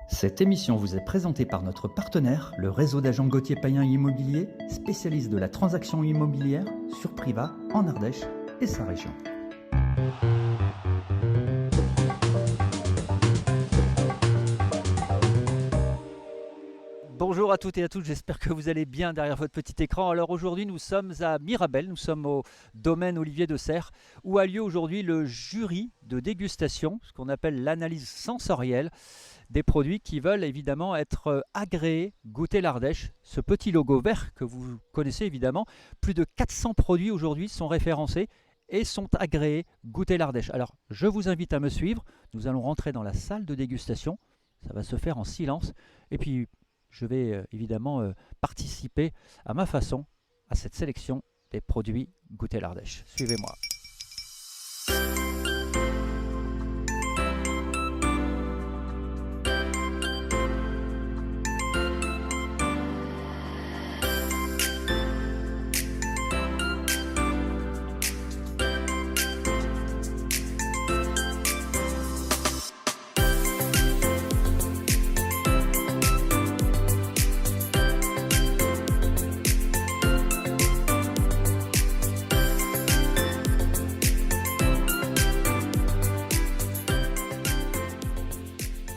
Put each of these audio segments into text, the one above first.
Cette émission vous est présentée par notre partenaire, le réseau d'agents Gauthier Payen Immobilier, spécialiste de la transaction immobilière sur Privas en Ardèche et sa région. Bonjour à toutes et à tous, j'espère que vous allez bien derrière votre petit écran. Alors aujourd'hui nous sommes à Mirabel, nous sommes au domaine Olivier de Serres, où a lieu aujourd'hui le jury de dégustation, ce qu'on appelle l'analyse sensorielle des produits qui veulent évidemment être agréés goûter l'Ardèche. Ce petit logo vert que vous connaissez évidemment, plus de 400 produits aujourd'hui sont référencés et sont agréés goûter l'Ardèche. Alors je vous invite à me suivre, nous allons rentrer dans la salle de dégustation, ça va se faire en silence et puis je vais évidemment participer à ma façon à cette sélection des produits goûter l'Ardèche. Suivez-moi.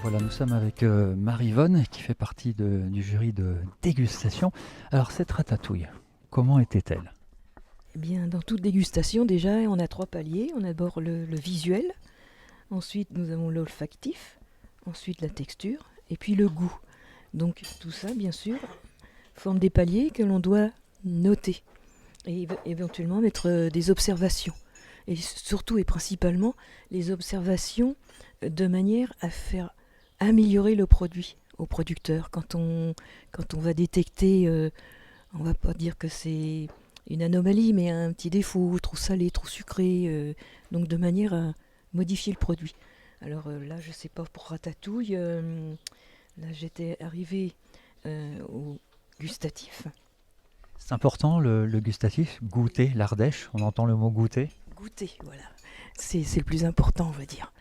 Voilà, nous sommes avec Marie-Vonne qui fait partie du jury de dégustation. Alors cette ratatouille, comment était-elle? Eh bien, dans toute dégustation, déjà, on a 3 paliers. On a d'abord le visuel, ensuite nous avons l'olfactif, ensuite la texture, et puis le goût. Donc tout ça, bien sûr, forme des paliers que l'on doit noter et éventuellement mettre des observations. Et surtout et principalement, les observations de manière à faire améliorer le produit au producteur. Quand on va détecter, on va pas dire que c'est une anomalie, mais un petit défaut, trop salé, trop sucré, donc de manière à modifier le produit. Alors là, je sais pas pour ratatouille, là j'étais arrivée au gustatif. C'est important le gustatif, goûter l'Ardèche, on entend le mot goûter. Goûter, voilà. C'est le plus important, on va dire.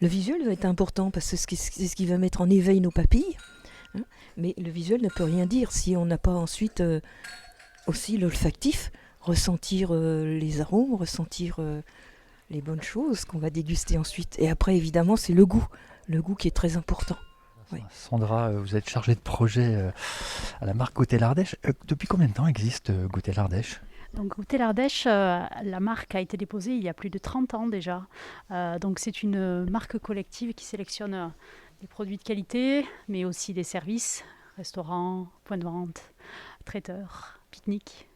Le visuel va être important parce que c'est ce qui va mettre en éveil nos papilles. Mais le visuel ne peut rien dire si on n'a pas ensuite aussi l'olfactif, ressentir les arômes, ressentir les bonnes choses qu'on va déguster ensuite. Et après, évidemment, c'est le goût qui est très important. Oui. Sandra, vous êtes chargée de projet à la marque Goûter l'Ardèche. Depuis combien de temps existe Goûter l'Ardèche ? Donc Goûter l'Ardèche, la marque a été déposée il y a plus de 30 ans déjà. Donc c'est une marque collective qui sélectionne des produits de qualité, mais aussi des services, restaurants, points de vente, traiteurs, pique-niques.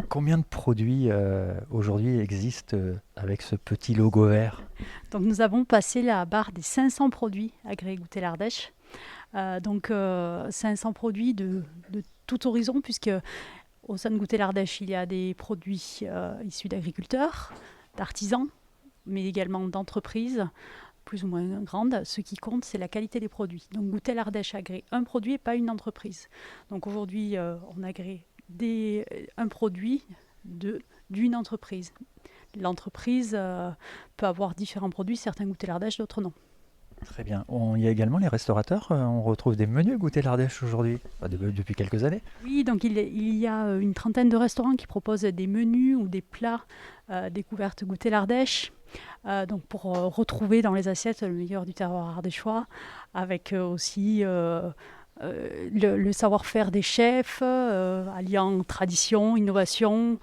Combien de produits aujourd'hui existent avec ce petit logo vert ? Donc nous avons passé la barre des 500 produits agréés Goûter l'Ardèche. 500 produits de tout horizon, puisque au sein de Goûter l'Ardèche, il y a des produits issus d'agriculteurs, d'artisans, mais également d'entreprises plus ou moins grandes. Ce qui compte, c'est la qualité des produits. Donc Goûter l'Ardèche agrée un produit et pas une entreprise. Donc aujourd'hui, on agrée un produit d'une entreprise. L'entreprise peut avoir différents produits, certains Goûter l'Ardèche, d'autres non. Très bien. Il y a également les restaurateurs. On retrouve des menus Goûter l'Ardèche aujourd'hui, depuis quelques années. Oui, donc il y a une trentaine de restaurants qui proposent des menus ou des plats découvertes Goûter l'Ardèche. Donc pour retrouver dans les assiettes le meilleur du terroir ardéchois, avec aussi le savoir-faire des chefs, alliant tradition, innovation,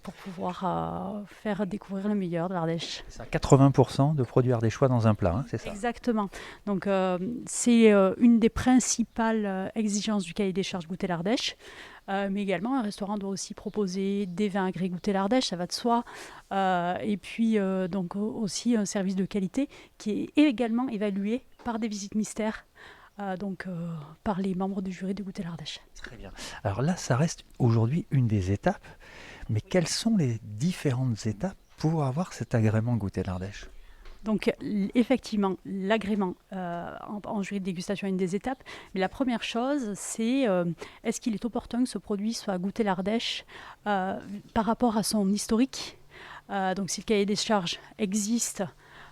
pour pouvoir faire découvrir le meilleur de l'Ardèche. C'est 80% de produits ardéchois dans un plat, c'est ça? Exactement. Donc c'est une des principales exigences du cahier des charges Goûter l'Ardèche. Mais également, un restaurant doit aussi proposer des vins agréés Goûter l'Ardèche, ça va de soi. Et puis donc aussi un service de qualité qui est également évalué par des visites mystères. Par les membres du jury de Goûter l'Ardèche. Très bien. Alors là, ça reste aujourd'hui une des étapes, mais quelles sont les différentes étapes pour avoir cet agrément Goûter l'Ardèche ? Donc effectivement, l'agrément en jury de dégustation est une des étapes, mais la première chose, c'est est-ce qu'il est opportun que ce produit soit Goûter l'Ardèche par rapport à son historique. Donc si le cahier des charges existe,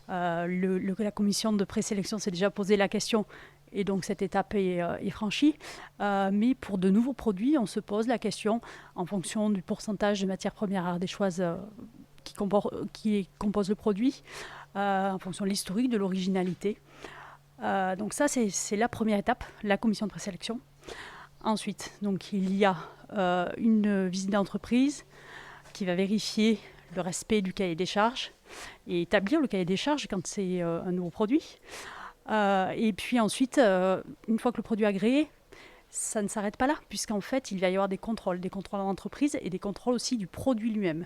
la commission de présélection s'est déjà posé la question. Et donc cette étape est franchie. Mais pour de nouveaux produits, on se pose la question, en fonction du pourcentage de matières premières ardéchoises qui composent le produit, en fonction de l'historique, de l'originalité. Donc ça, c'est la première étape, la commission de présélection. Ensuite, donc, il y a une visite d'entreprise qui va vérifier le respect du cahier des charges et établir le cahier des charges quand c'est un nouveau produit. Et puis ensuite, une fois que le produit est agréé, ça ne s'arrête pas là, puisqu'en fait, il va y avoir des contrôles en entreprise et des contrôles aussi du produit lui-même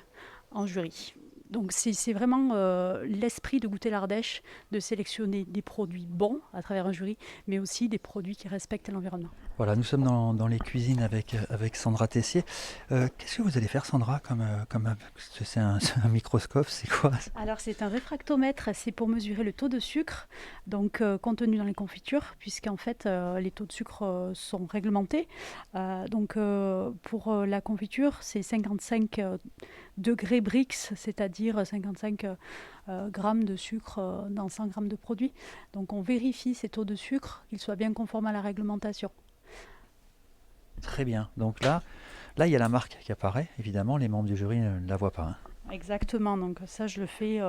en jury. Donc c'est vraiment l'esprit de Goûter l'Ardèche de sélectionner des produits bons à travers un jury, mais aussi des produits qui respectent l'environnement. Voilà, nous sommes dans les cuisines avec Sandra Tessier. Qu'est-ce que vous allez faire, Sandra, c'est un microscope, c'est quoi? Alors c'est un réfractomètre, c'est pour mesurer le taux de sucre donc contenu dans les confitures, puisqu'en fait les taux de sucre sont réglementés. Donc pour la confiture, c'est 55 degrés Brix, c'est-à-dire 55 grammes de sucre dans 100 grammes de produit. Donc on vérifie ces taux de sucre, qu'ils soient bien conformes à la réglementation. Très bien. Donc là, il y a la marque qui apparaît. Évidemment, les membres du jury ne la voient pas. Hein. Exactement. Donc ça, je le fais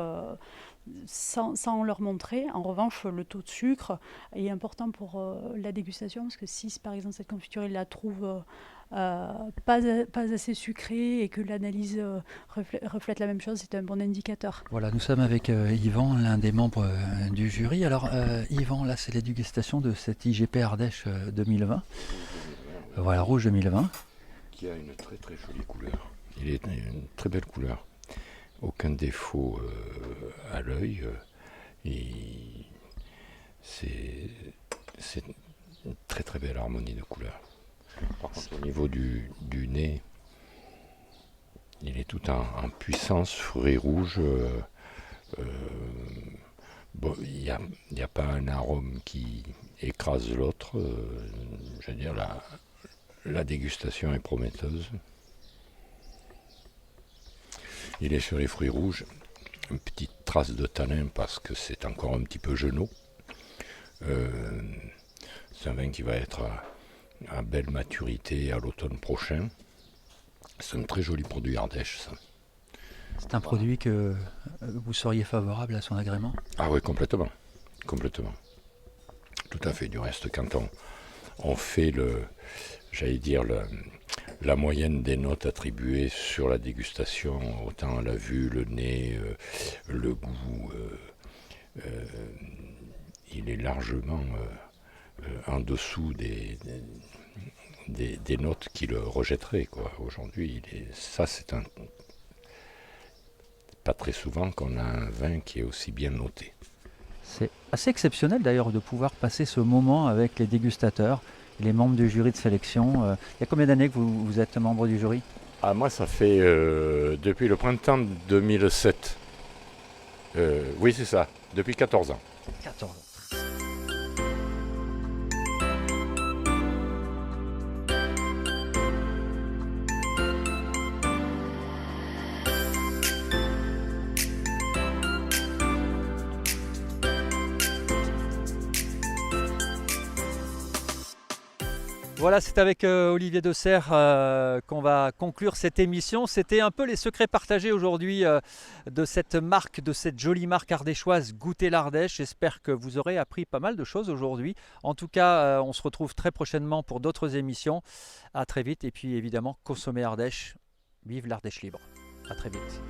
sans leur montrer. En revanche, le taux de sucre est important pour la dégustation, parce que si, par exemple, cette confiture, ils la trouvent pas assez sucrée et que l'analyse reflète la même chose, c'est un bon indicateur. Voilà, nous sommes avec Yvan, l'un des membres du jury. Alors, Yvan, là, c'est la dégustation de cette IGP Ardèche 2020. Voilà, rouge 2020. Qui a une très très jolie couleur. Il est une très belle couleur. Aucun défaut à l'œil. C'est une très très belle harmonie de couleurs. Par contre, au niveau du nez, il est tout en puissance, fruits rouges. Bon, il n'y a pas un arôme qui écrase l'autre. Je veux dire, la dégustation est prometteuse. Il est sur les fruits rouges. Une petite trace de tanin parce que c'est encore un petit peu genou. C'est un vin qui va être à belle maturité à l'automne prochain. C'est un très joli produit Ardèche, ça. C'est un produit que vous seriez favorable à son agrément? Ah oui, complètement. Complètement. Tout à fait. Du reste, quand on fait la moyenne des notes attribuées sur la dégustation, autant la vue, le nez, le goût, il est largement en dessous des notes qui le rejetteraient, quoi. Aujourd'hui, c'est pas très souvent qu'on a un vin qui est aussi bien noté. C'est assez exceptionnel d'ailleurs de pouvoir passer ce moment avec les dégustateurs, les membres du jury de sélection. Il y a combien d'années que vous êtes membre du jury? Ah, moi, ça fait depuis le printemps 2007. Oui, c'est ça, depuis 14 ans. 14 ans. Voilà, c'est avec Olivier Desserres qu'on va conclure cette émission. C'était un peu les secrets partagés aujourd'hui de cette marque, de cette jolie marque ardéchoise Goûter l'Ardèche. J'espère que vous aurez appris pas mal de choses aujourd'hui. En tout cas, on se retrouve très prochainement pour d'autres émissions. À très vite et puis évidemment, consommez Ardèche. Vive l'Ardèche libre. À très vite.